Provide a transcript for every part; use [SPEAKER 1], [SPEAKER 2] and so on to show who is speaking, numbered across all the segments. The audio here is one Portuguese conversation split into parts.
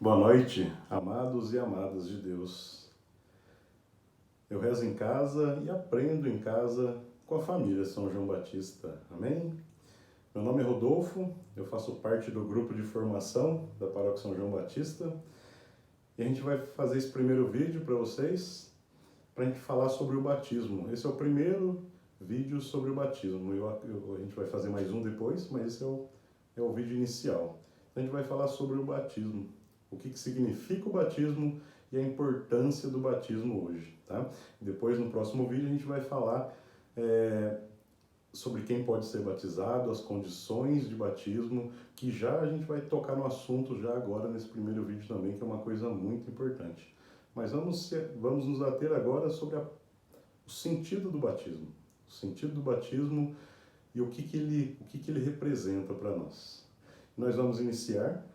[SPEAKER 1] Boa noite, amados e amadas de Deus. Eu rezo em casa e aprendo em casa com a família São João Batista. Amém? Meu nome é Rodolfo, eu faço parte do grupo de formação da Paróquia São João Batista e a gente vai fazer esse primeiro vídeo para vocês, para a gente falar sobre o batismo. Esse é o primeiro vídeo sobre o batismo. A gente vai fazer mais um depois, mas esse é o vídeo inicial. A gente vai falar sobre o batismo. O que significa o batismo e a importância do batismo hoje, tá? Depois, no próximo vídeo, a gente vai falar sobre quem pode ser batizado, as condições de batismo, que já a gente vai tocar no assunto já agora nesse primeiro vídeo também, que é uma coisa muito importante. Mas vamos nos ater agora sobre o sentido do batismo. O sentido do batismo e o que ele representa para nós. Nós vamos iniciar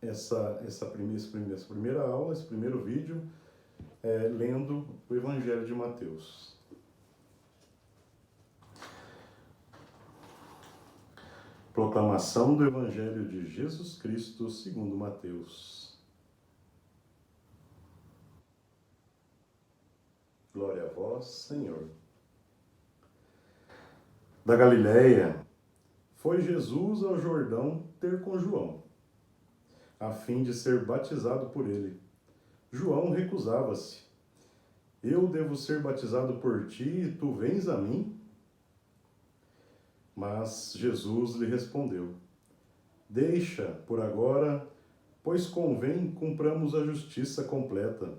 [SPEAKER 1] essa primeira aula, esse primeiro vídeo, lendo o Evangelho de Mateus. Proclamação do Evangelho de Jesus Cristo segundo Mateus. Glória a vós, Senhor. Da Galileia, foi Jesus ao Jordão ter com João, a fim de ser batizado por ele. João recusava-se. Eu devo ser batizado por ti e tu vens a mim? Mas Jesus lhe respondeu: Deixa por agora, pois convém cumpramos a justiça completa.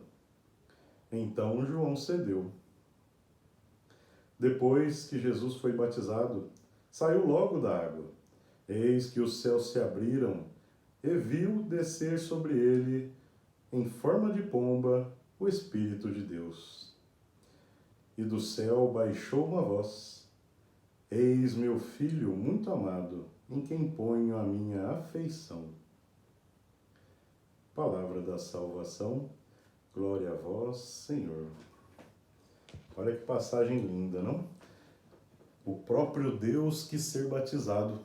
[SPEAKER 1] Então João cedeu. Depois que Jesus foi batizado, saiu logo da água. Eis que os céus se abriram e viu descer sobre ele, em forma de pomba, o Espírito de Deus. E do céu baixou uma voz: Eis meu Filho muito amado, em quem ponho a minha afeição. Palavra da salvação, glória a vós, Senhor. Olha que passagem linda, não? O próprio Deus quis ser batizado.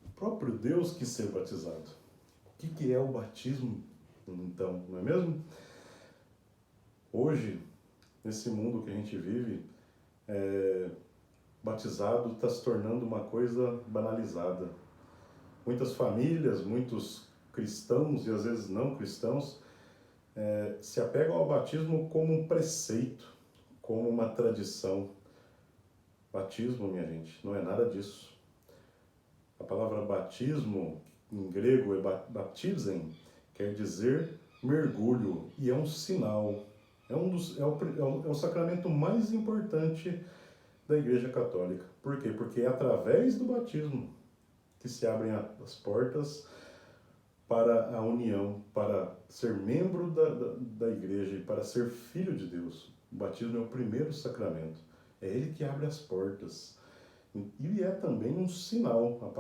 [SPEAKER 1] O próprio Deus quis ser batizado. O que é o batismo, então, não é mesmo? Hoje, nesse mundo que a gente vive, batizado está se tornando uma coisa banalizada. Muitas famílias, muitos cristãos e às vezes não cristãos se apegam ao batismo como um preceito, como uma tradição. Batismo, minha gente, não é nada disso. A palavra batismo, em grego, é baptizen, quer dizer mergulho, e é um sinal. É o sacramento mais importante da Igreja Católica. Por quê? Porque é através do batismo que se abrem as portas para a união, para ser membro da Igreja e para ser filho de Deus. O batismo é o primeiro sacramento. É ele que abre as portas. E é também um sinal.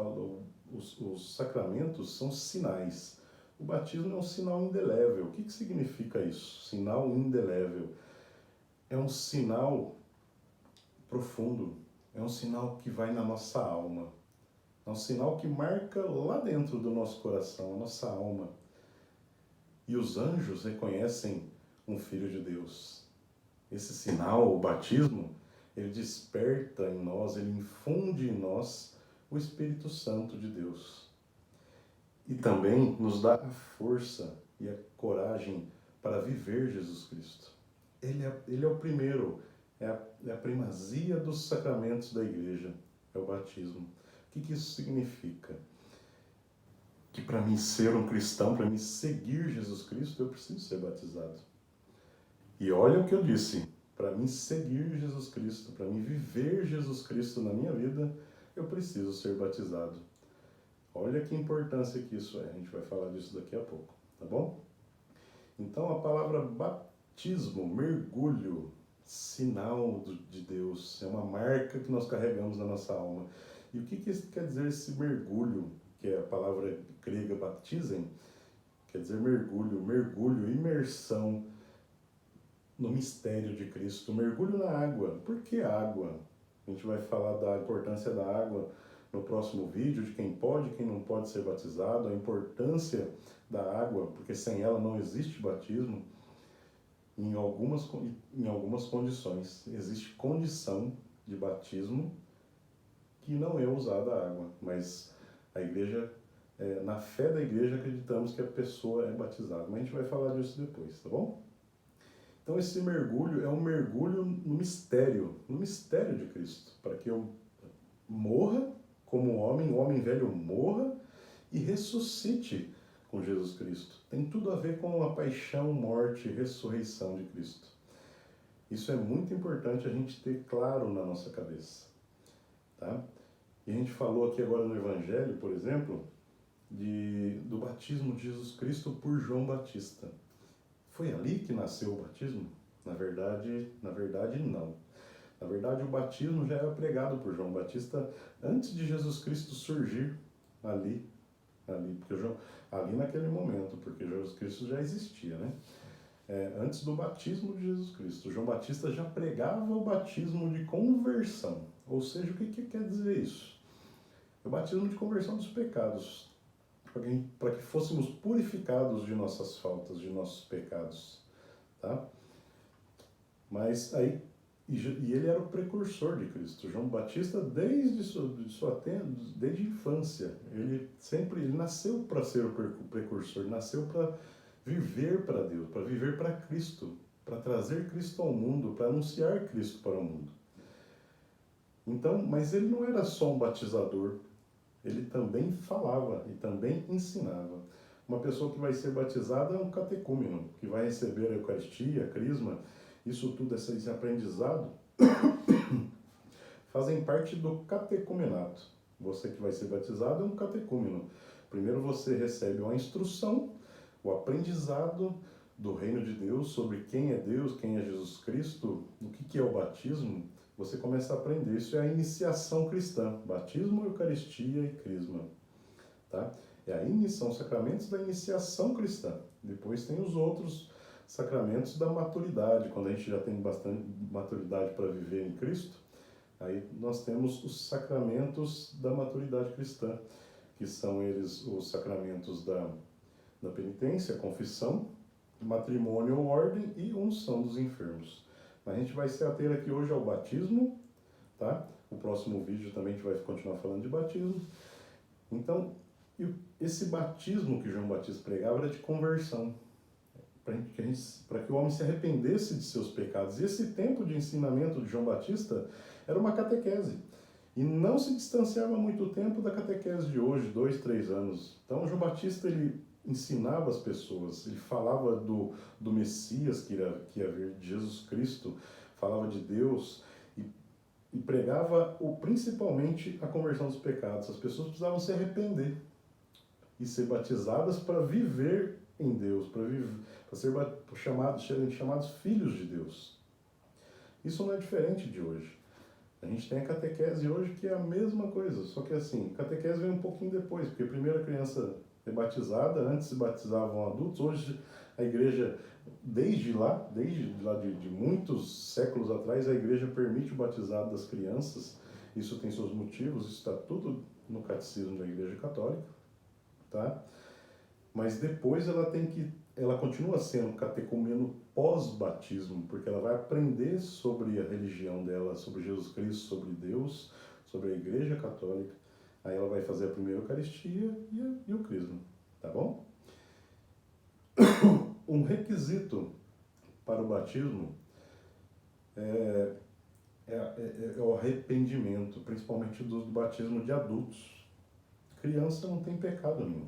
[SPEAKER 1] Os sacramentos são sinais. O batismo é um sinal indelével. O que significa isso? Sinal indelével. É um sinal profundo. É um sinal que vai na nossa alma. É um sinal que marca lá dentro do nosso coração, a nossa alma. E os anjos reconhecem um Filho de Deus. Esse sinal, o batismo, ele desperta em nós, ele infunde em nós o Espírito Santo de Deus. E também nos dá a força e a coragem para viver Jesus Cristo. Ele é o primeiro, é a primazia dos sacramentos da Igreja, é o batismo. O que isso significa? Que para mim ser um cristão, para mim seguir Jesus Cristo, eu preciso ser batizado. E olha o que eu disse, para mim seguir Jesus Cristo, para mim viver Jesus Cristo na minha vida, eu preciso ser batizado. Olha que importância que isso é, a gente vai falar disso daqui a pouco, tá bom? Então a palavra batismo, mergulho, sinal de Deus, é uma marca que nós carregamos na nossa alma. E o que quer dizer esse mergulho, que é a palavra grega baptizen, quer dizer mergulho, imersão no mistério de Cristo, mergulho na água. Por que água? A gente vai falar da importância da água no próximo vídeo de quem pode e quem não pode ser batizado, a importância da água, porque sem ela não existe batismo, em algumas condições. Existe condição de batismo que não é usada a água, mas a igreja, na fé da igreja, acreditamos que a pessoa é batizada. Mas a gente vai falar disso depois, tá bom? Então esse mergulho é um mergulho no mistério de Cristo, para que eu morra como homem, o homem velho morra e ressuscite com Jesus Cristo. Tem tudo a ver com a paixão, morte e ressurreição de Cristo. Isso é muito importante a gente ter claro na nossa cabeça, tá? E a gente falou aqui agora no Evangelho, por exemplo, do batismo de Jesus Cristo por João Batista. Foi ali que nasceu o batismo? Na verdade, não. Na verdade, o batismo já era pregado por João Batista antes de Jesus Cristo surgir ali naquele momento, porque Jesus Cristo já existia, né? Antes do batismo de Jesus Cristo, João Batista já pregava o batismo de conversão. Ou seja, o que quer dizer isso? O batismo de conversão dos pecados, para que fôssemos purificados de nossas faltas, de nossos pecados, tá? Mas aí, e ele era o precursor de Cristo. João Batista, desde a infância, ele nasceu para ser o precursor, nasceu para viver para Deus, para viver para Cristo, para trazer Cristo ao mundo, para anunciar Cristo para o mundo. Então, mas ele não era só um batizador, ele também falava e também ensinava. Uma pessoa que vai ser batizada é um catecúmeno, que vai receber a Eucaristia, a Crisma, isso tudo, esse aprendizado, fazem parte do catecumenato. Você que vai ser batizado é um catecúmeno. Primeiro você recebe uma instrução, o aprendizado do reino de Deus, sobre quem é Deus, quem é Jesus Cristo, o que é o batismo. Você começa a aprender. Isso é a iniciação cristã. Batismo, Eucaristia e Crisma. Tá? São os sacramentos da iniciação cristã. Depois tem os outros sacramentos da maturidade. Quando a gente já tem bastante maturidade para viver em Cristo, aí nós temos os sacramentos da maturidade cristã, que são eles os sacramentos da penitência, confissão, matrimônio ou ordem e unção dos enfermos. A gente vai se ater aqui hoje ao batismo, tá? O próximo vídeo também a gente vai continuar falando de batismo. Então, esse batismo que João Batista pregava era de conversão, para que o homem se arrependesse de seus pecados. E esse tempo de ensinamento de João Batista era uma catequese. E não se distanciava muito tempo da catequese de hoje, 2, 3 anos. Então, João Batista, ele ensinava as pessoas, ele falava do Messias que ia vir, de Jesus Cristo, falava de Deus e pregava principalmente a conversão dos pecados. As pessoas precisavam se arrepender e ser batizadas para viver em Deus, para serem chamados filhos de Deus. Isso não é diferente de hoje. A gente tem a catequese hoje que é a mesma coisa, só que assim, a catequese vem um pouquinho depois, porque primeiro a criança é batizada, antes se batizavam adultos, hoje a igreja, desde lá de muitos séculos atrás, a igreja permite o batizado das crianças. Isso tem seus motivos, isso está tudo no catecismo da Igreja Católica, tá? Mas depois ela continua sendo catecúmeno pós-batismo, porque ela vai aprender sobre a religião dela, sobre Jesus Cristo, sobre Deus, sobre a Igreja Católica. Aí ela vai fazer a primeira Eucaristia e o Crisma, tá bom? Um requisito para o batismo é o arrependimento, principalmente do batismo de adultos. Criança não tem pecado nenhum.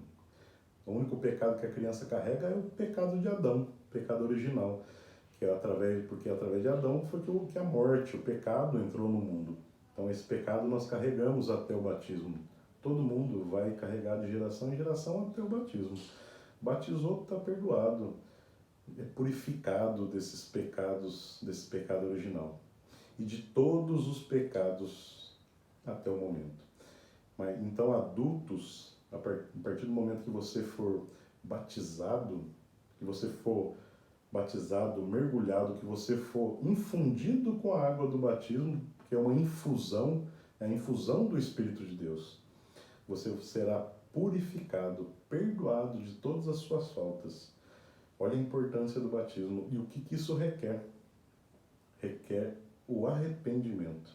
[SPEAKER 1] O único pecado que a criança carrega é o pecado de Adão, o pecado original, porque através de Adão foi que a morte, o pecado entrou no mundo. Então esse pecado nós carregamos até o batismo. Todo mundo vai carregar de geração em geração até o batismo. Batizou, está perdoado, é purificado desse pecado original. E de todos os pecados até o momento. Então adultos, a partir do momento que você for batizado, mergulhado, que você for infundido com a água do batismo, que é uma infusão, a infusão do Espírito de Deus. Você será purificado, perdoado de todas as suas faltas. Olha a importância do batismo e o que isso requer. Requer o arrependimento.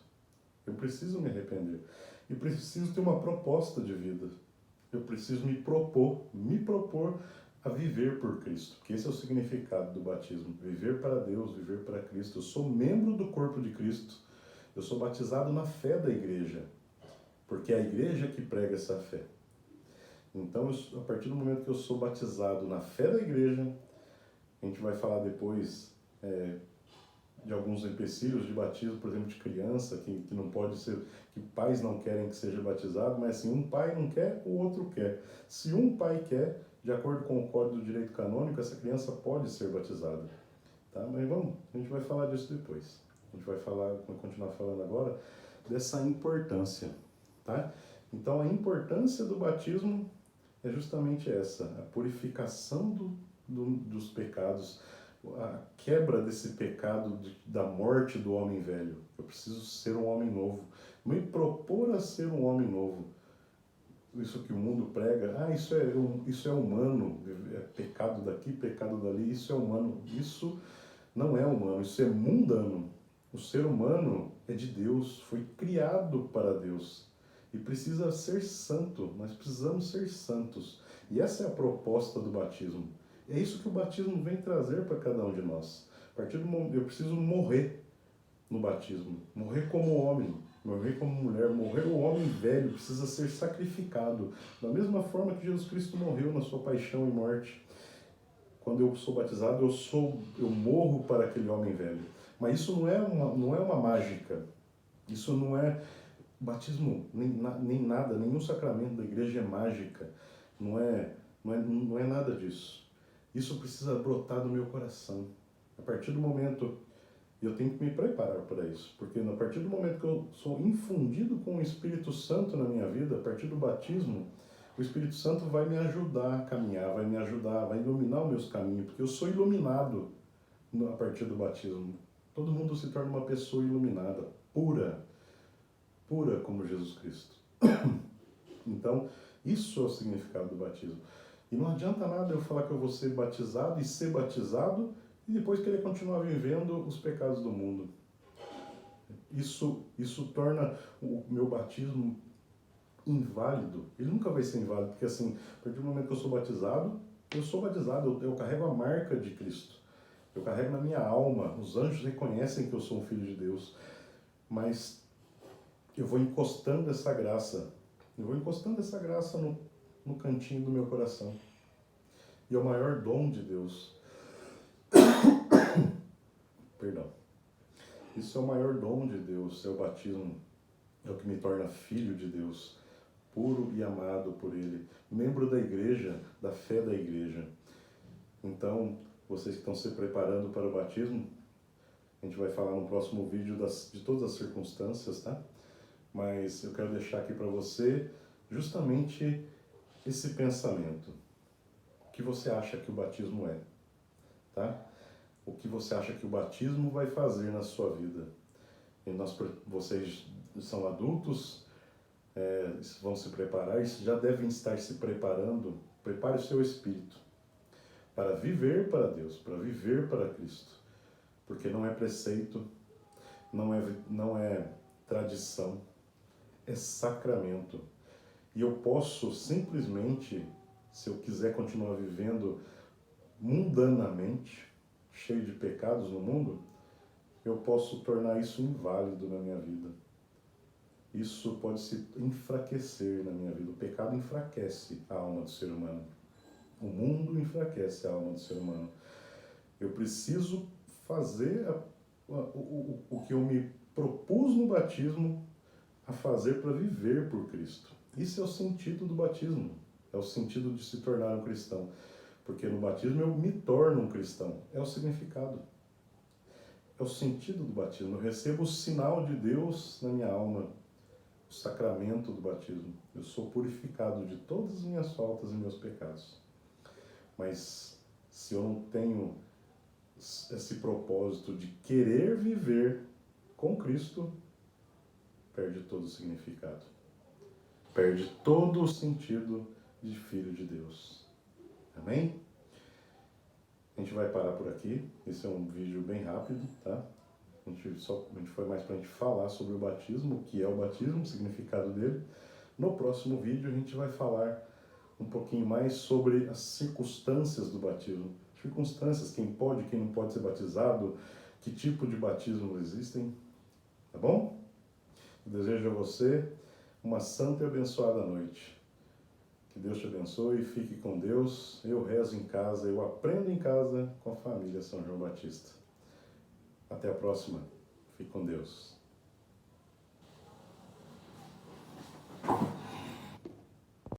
[SPEAKER 1] Eu preciso me arrepender. E preciso ter uma proposta de vida. Eu preciso me propor a viver por Cristo. Que esse é o significado do batismo. Viver para Deus, viver para Cristo. Eu sou membro do corpo de Cristo. Eu sou batizado na fé da igreja. Porque é a igreja que prega essa fé. Então, a partir do momento que eu sou batizado na fé da igreja, a gente vai falar depois de alguns empecilhos de batismo, por exemplo, de criança, que não pode ser, que pais não querem que seja batizado, mas assim, um pai não quer, o outro quer. Se um pai quer, de acordo com o Código do Direito Canônico, essa criança pode ser batizada. Tá? Mas a gente vai falar disso depois. A gente vai continuar falando agora dessa importância. Tá? Então, a importância do batismo é justamente essa, a purificação dos pecados, a quebra desse pecado da morte do homem velho. Eu preciso ser um homem novo, me propor a ser um homem novo. Isso que o mundo prega, isso é humano, é pecado daqui, pecado dali, isso é humano. Isso não é humano, isso é mundano. O ser humano é de Deus, foi criado para Deus e precisa ser santo. Nós precisamos ser santos. E essa é a proposta do batismo. É isso que o batismo vem trazer para cada um de nós. A partir do momento, eu preciso morrer no batismo, morrer como homem, morrer como mulher, morrer o homem velho, precisa ser sacrificado. Da mesma forma que Jesus Cristo morreu na sua paixão e morte. Quando eu sou batizado, eu morro para aquele homem velho. Mas isso não é uma mágica. Isso não é batismo, nem nada, nenhum sacramento da igreja é mágica. Não é nada disso. Isso precisa brotar do meu coração. A partir do momento, eu tenho que me preparar para isso, porque a partir do momento que eu sou infundido com o Espírito Santo na minha vida, a partir do batismo, o Espírito Santo vai me ajudar a caminhar, vai me ajudar, vai iluminar os meus caminhos, porque eu sou iluminado a partir do batismo. Todo mundo se torna uma pessoa iluminada, pura como Jesus Cristo. Então, isso é o significado do batismo. E não adianta nada eu falar que eu vou ser batizado e ser batizado e depois querer continuar vivendo os pecados do mundo. Isso torna o meu batismo inválido. Ele nunca vai ser inválido, porque assim, a partir do momento que eu sou batizado, eu carrego a marca de Cristo. Eu carrego na minha alma, os anjos reconhecem que eu sou um filho de Deus. Mas eu vou encostando essa graça no cantinho do meu coração. E é o maior dom de Deus. Perdão. Isso é o maior dom de Deus, é o batismo. É o que me torna filho de Deus, puro e amado por Ele. Membro da igreja, da fé da igreja. Então, vocês que estão se preparando para o batismo, a gente vai falar no próximo vídeo de todas as circunstâncias, tá? Mas eu quero deixar aqui para você justamente esse pensamento. O que você acha que o batismo é? Tá? O que você acha que o batismo vai fazer na sua vida? E vocês são adultos, vão se preparar, já devem estar se preparando. Prepare o seu espírito para viver para Deus, para viver para Cristo. Porque não é preceito, não é tradição, é sacramento. E eu posso simplesmente, se eu quiser continuar vivendo mundanamente, cheio de pecados no mundo, eu posso tornar isso inválido na minha vida. Isso pode se enfraquecer na minha vida. O pecado enfraquece a alma do ser humano. O mundo enfraquece a alma do ser humano. Eu preciso fazer o que eu me propus no batismo a fazer para viver por Cristo. Isso é o sentido do batismo. É o sentido de se tornar um cristão. Porque no batismo eu me torno um cristão. É o significado. É o sentido do batismo. Eu recebo o sinal de Deus na minha alma. O sacramento do batismo. Eu sou purificado de todas as minhas faltas e meus pecados. Mas se eu não tenho esse propósito de querer viver com Cristo, perde todo o significado. Perde todo o sentido de filho de Deus. Amém? A gente vai parar por aqui. Esse é um vídeo bem rápido, tá? A gente foi mais para a gente falar sobre o batismo, o que é o batismo, o significado dele. No próximo vídeo a gente vai falar um pouquinho mais sobre as circunstâncias do batismo. Circunstâncias, quem pode, quem não pode ser batizado, que tipo de batismo existem, tá bom? Eu desejo a você uma santa e abençoada noite. Que Deus te abençoe, fique com Deus. Eu rezo em casa, eu aprendo em casa com a família São João Batista. Até a próxima. Fique com Deus.